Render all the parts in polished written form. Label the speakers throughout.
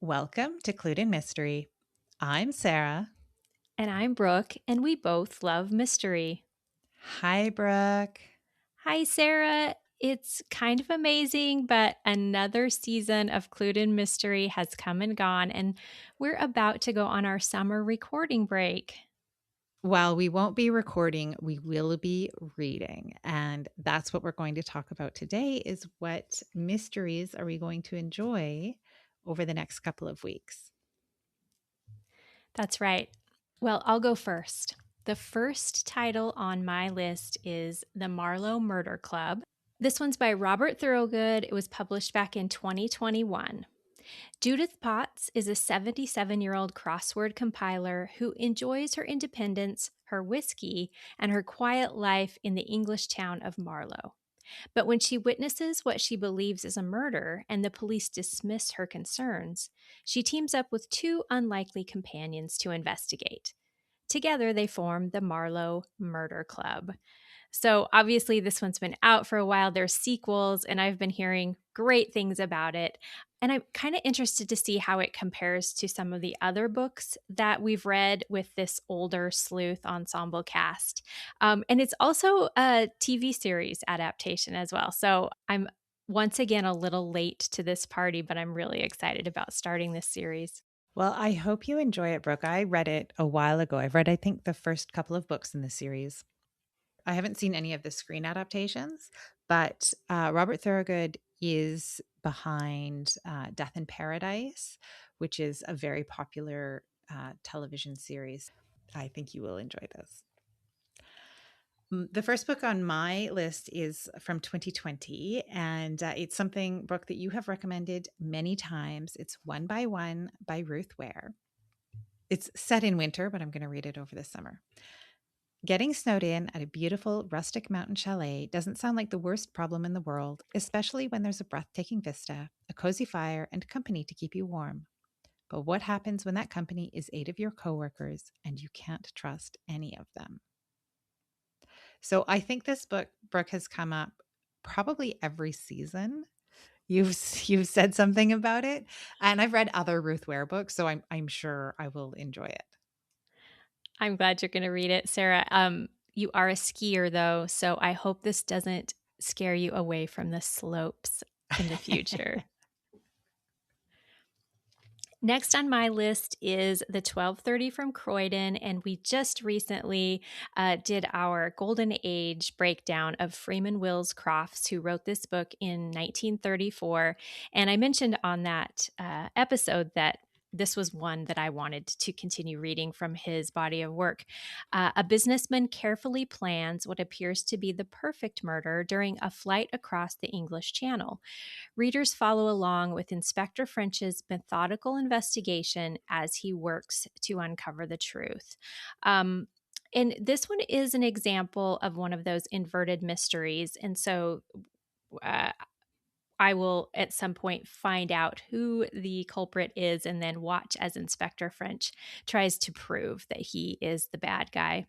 Speaker 1: Welcome to Clued in Mystery. I'm Sarah.
Speaker 2: And I'm Brooke, and we both love mystery.
Speaker 1: Hi, Brooke.
Speaker 2: Hi, Sarah. It's kind of amazing, but another season of Clued in Mystery has come and gone, and we're about to go on our summer recording break.
Speaker 1: While we won't be recording, we will be reading. And that's what we're going to talk about today is what mysteries are we going to enjoy over the next couple of weeks.
Speaker 2: That's right. Well, I'll go first. The first title on my list is The Marlow Murder Club. This one's by Robert Thorogood. It was published back in 2021. Judith Potts is a 77-year-old crossword compiler who enjoys her independence, her whiskey, and her quiet life in the English town of Marlow. But when she witnesses what she believes is a murder and the police dismiss her concerns, she teams up with two unlikely companions to investigate. Together, they form the Marlow Murder Club. So obviously, this one's been out for a while. There's sequels, and I've been hearing great things about it. And I'm kind of interested to see how it compares to some of the other books that we've read with this older sleuth ensemble cast. And it's also a TV series adaptation as well. So I'm once again a little late to this party, but I'm really excited about starting this series.
Speaker 1: Well, I hope you enjoy it, Brooke. I read it a while ago. I've read, I think, the first couple of books in the series. I haven't seen any of the screen adaptations, but Robert Thorogood is behind Death in Paradise, which is a very popular television series. I think you will enjoy this. The first book on my list is from 2020, and it's something, Brooke, that you have recommended many times. It's One by One by Ruth Ware. It's set in winter, but I'm going to read it over the summer. Getting snowed in at a beautiful rustic mountain chalet doesn't sound like the worst problem in the world, especially when there's a breathtaking vista, a cozy fire, and company to keep you warm. But what happens when that company is 8 of your coworkers and you can't trust any of them? So I think this book, Brooke, has come up probably every season. You've said something about it, and I've read other Ruth Ware books, so I'm sure I will enjoy it.
Speaker 2: I'm glad you're going to read it, Sarah. You are a skier, though, so I hope this doesn't scare you away from the slopes in the future. Next on my list is the 1230 from Croydon, and we just recently did our Golden Age breakdown of Freeman Wills Crofts, who wrote this book in 1934. And I mentioned on that episode that this was one that I wanted to continue reading from his body of work. A businessman carefully plans what appears to be the perfect murder during a flight across the English Channel. Readers follow along with Inspector French's methodical investigation as he works to uncover the truth. And this one is an example of one of those inverted mysteries. And so uh, I will at some point find out who the culprit is and then watch as Inspector French tries to prove that he is the bad guy.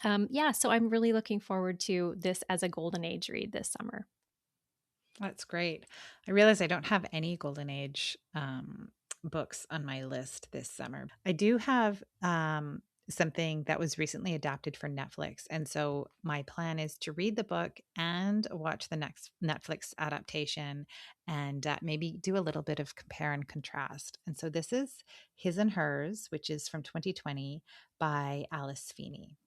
Speaker 2: Yeah, so I'm really looking forward to this as a Golden Age read this summer.
Speaker 1: That's great. I realize I don't have any Golden Age books on my list this summer. I do have something that was recently adapted for Netflix. And so my plan is to read the book and watch the next Netflix adaptation and maybe do a little bit of compare and contrast. And so this is His and Hers, which is from 2020 by Alice Feeney.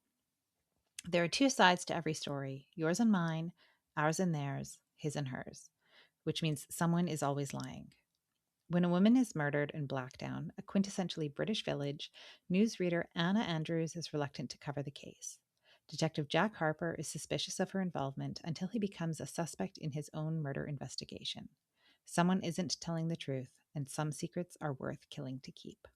Speaker 1: There are two sides to every story, yours and mine, ours and theirs, his and hers, which means someone is always lying. When a woman is murdered in Blackdown, a quintessentially British village, newsreader Anna Andrews is reluctant to cover the case. Detective Jack Harper is suspicious of her involvement until he becomes a suspect in his own murder investigation. Someone isn't telling the truth, and some secrets are worth killing to keep.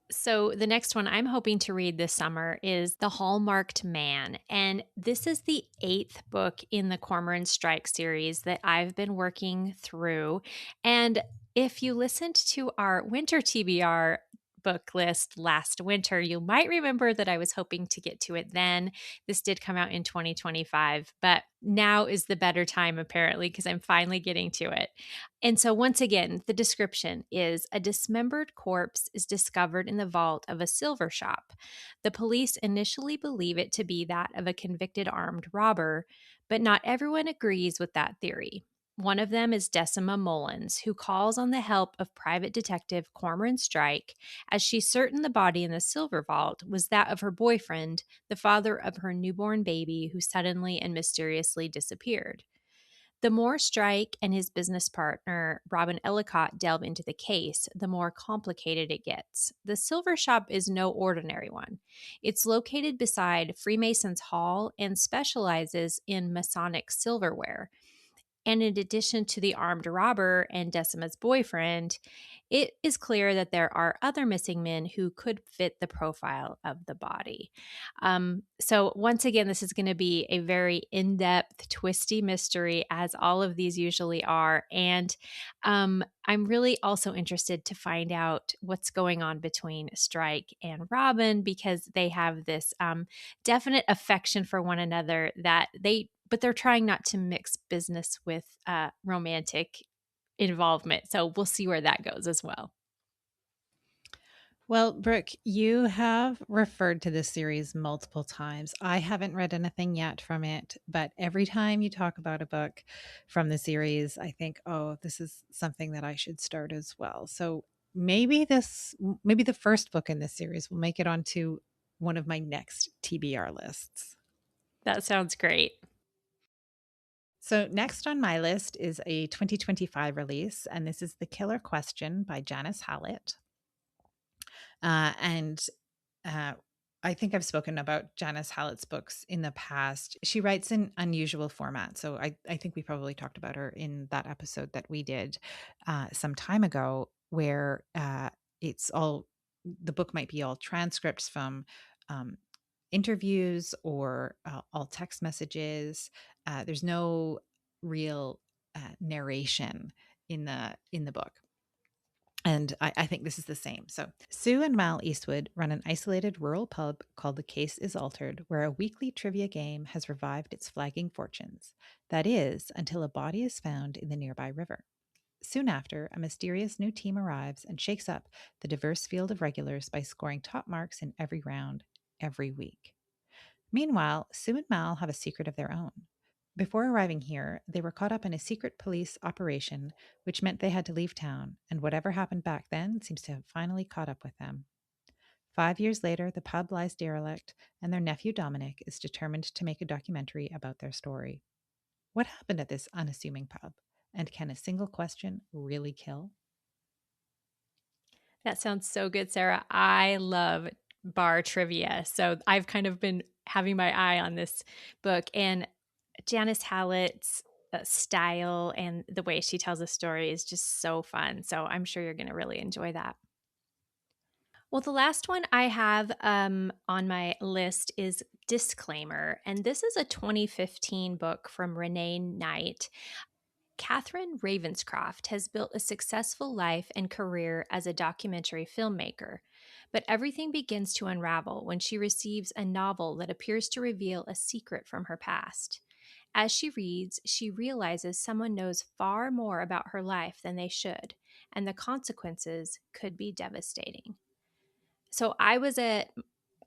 Speaker 2: So, the next one I'm hoping to read this summer is The Hallmarked Man. And this is the 8th book in the Cormoran Strike series that I've been working through. And if you listened to our winter TBR book list last winter, you might remember that I was hoping to get to it then. This did come out in 2025, but now is the better time apparently because I'm finally getting to it. And so, once again, the description is a dismembered corpse is discovered in the vault of a silver shop. The police initially believe it to be that of a convicted armed robber, but not everyone agrees with that theory. One of them is Decima Mullins, who calls on the help of private detective Cormoran Strike, as she's certain the body in the silver vault was that of her boyfriend, the father of her newborn baby who suddenly and mysteriously disappeared. The more Strike and his business partner, Robin Ellicott, delve into the case, the more complicated it gets. The silver shop is no ordinary one. It's located beside Freemasons Hall and specializes in Masonic silverware. And in addition to the armed robber and Decima's boyfriend, it is clear that there are other missing men who could fit the profile of the body. So, once again, this is going to be a very in depth, twisty mystery, as all of these usually are. And I'm really also interested to find out what's going on between Strike and Robin because they have this definite affection for one another but they're trying not to mix business with romantic involvement. So we'll see where that goes as well.
Speaker 1: Well, Brooke, you have referred to this series multiple times. I haven't read anything yet from it, but every time you talk about a book from the series, I think, oh, this is something that I should start as well. So maybe the first book in this series will make it onto one of my next TBR lists.
Speaker 2: That sounds great.
Speaker 1: So, next on my list is a 2025 release, and this is The Killer Question by Janice Hallett. And I think I've spoken about Janice Hallett's books in the past. She writes in unusual format. So, I think we probably talked about her in that episode that we did some time ago, where the book might be all transcripts from um, interviews or all text messages. There's no real narration in the book. And I think this is the same. So, Sue and Mal Eastwood run an isolated rural pub called The Case is Altered, where a weekly trivia game has revived its flagging fortunes. That is, until a body is found in the nearby river. Soon after, a mysterious new team arrives and shakes up the diverse field of regulars by scoring top marks in every round, every week. Meanwhile, Sue and Mal have a secret of their own. Before arriving here, they were caught up in a secret police operation, which meant they had to leave town, and whatever happened back then seems to have finally caught up with them. 5 years later, the pub lies derelict, and their nephew Dominic is determined to make a documentary about their story. What happened at this unassuming pub? And can a single question really kill?
Speaker 2: That sounds so good, Sarah. I love bar trivia. So I've kind of been having my eye on this book, and Janice Hallett's style and the way she tells a story is just so fun. So I'm sure you're going to really enjoy that. Well, the last one I have on my list is Disclaimer. And this is a 2015 book from Renee Knight. Catherine Ravenscroft has built a successful life and career as a documentary filmmaker, but everything begins to unravel when she receives a novel that appears to reveal a secret from her past. As she reads, she realizes someone knows far more about her life than they should, and the consequences could be devastating. So I was at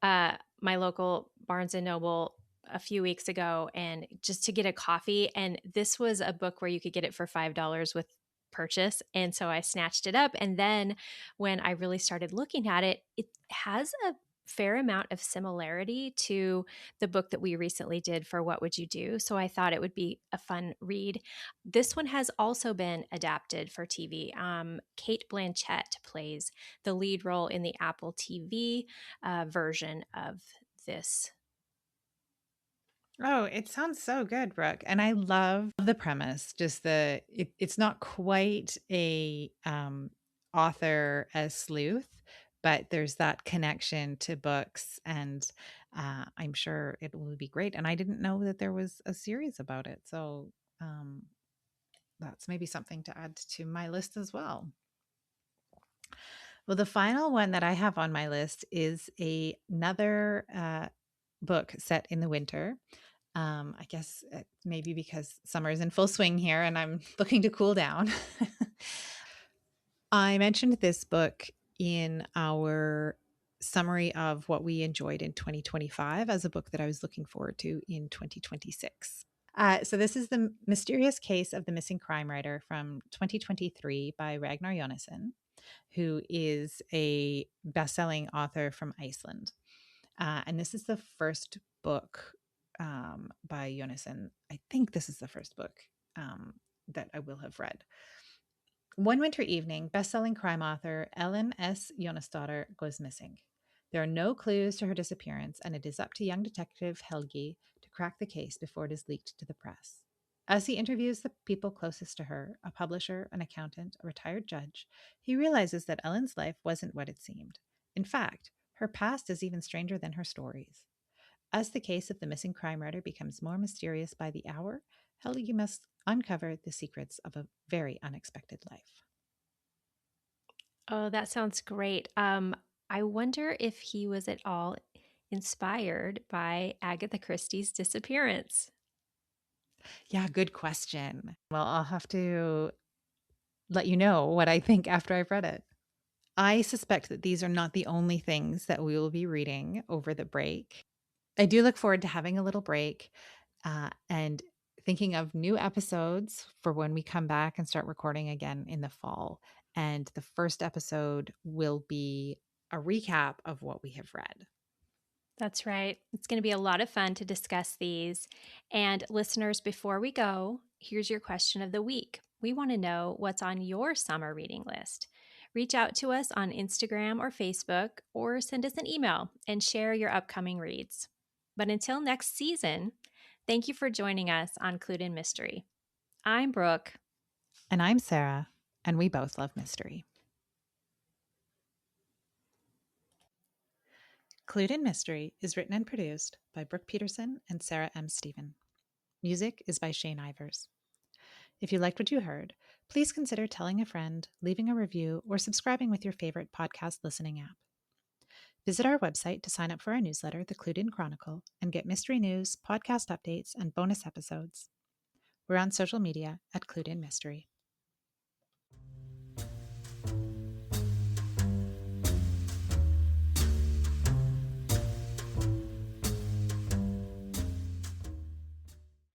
Speaker 2: my local Barnes and Noble a few weeks ago and just to get a coffee, and this was a book where you could get it for $5 with purchase, and so I snatched it up. And then when I really started looking at it, it has a fair amount of similarity to the book that we recently did for What Would You Do, so I thought it would be a fun read. This one has also been adapted for TV. Kate Blanchett plays the lead role in the Apple TV version of this.
Speaker 1: Oh, it sounds so good, Brooke. And I love the premise. Just it's not quite a author as sleuth, but there's that connection to books, and I'm sure it will be great. And I didn't know that there was a series about it, so um, that's maybe something to add to my list as well. Well, the final one that I have on my list is another book set in the winter. I guess maybe because summer is in full swing here and I'm looking to cool down. I mentioned this book in our summary of what we enjoyed in 2025 as a book that I was looking forward to in 2026. So this is The Mysterious Case of the Missing Crime Writer from 2023 by Ragnar Jónasson, who is a best-selling author from Iceland. And this is the first book by Jónasson. I think this is the first book that I will have read. One winter evening, best-selling crime author Ellen S. Jónasdóttir goes missing. There are no clues to her disappearance, and it is up to young detective Helgi to crack the case before it is leaked to the press. As he interviews the people closest to her, a publisher, an accountant, a retired judge, he realizes that Ellen's life wasn't what it seemed. In fact, her past is even stranger than her stories. As the case of the missing crime writer becomes more mysterious by the hour, Helgi must uncover the secrets of a very unexpected life.
Speaker 2: Oh, that sounds great. I wonder if he was at all inspired by Agatha Christie's disappearance.
Speaker 1: Yeah, good question. Well, I'll have to let you know what I think after I've read it. I suspect that these are not the only things that we will be reading over the break. I do look forward to having a little break and thinking of new episodes for when we come back and start recording again in the fall. And the first episode will be a recap of what we have read.
Speaker 2: That's right. It's going to be a lot of fun to discuss these. And listeners, before we go, here's your question of the week. We want to know what's on your summer reading list. Reach out to us on Instagram or Facebook, or send us an email and share your upcoming reads. But until next season, thank you for joining us on Clued in Mystery. I'm Brooke.
Speaker 1: And I'm Sarah, and we both love mystery. Clued in Mystery is written and produced by Brooke Peterson and Sarah M. Stephen. Music is by Shane Ivers. If you liked what you heard, please consider telling a friend, leaving a review, or subscribing with your favorite podcast listening app. Visit our website to sign up for our newsletter, The Clued In Chronicle, and get mystery news, podcast updates, and bonus episodes. We're on social media at Clued In Mystery.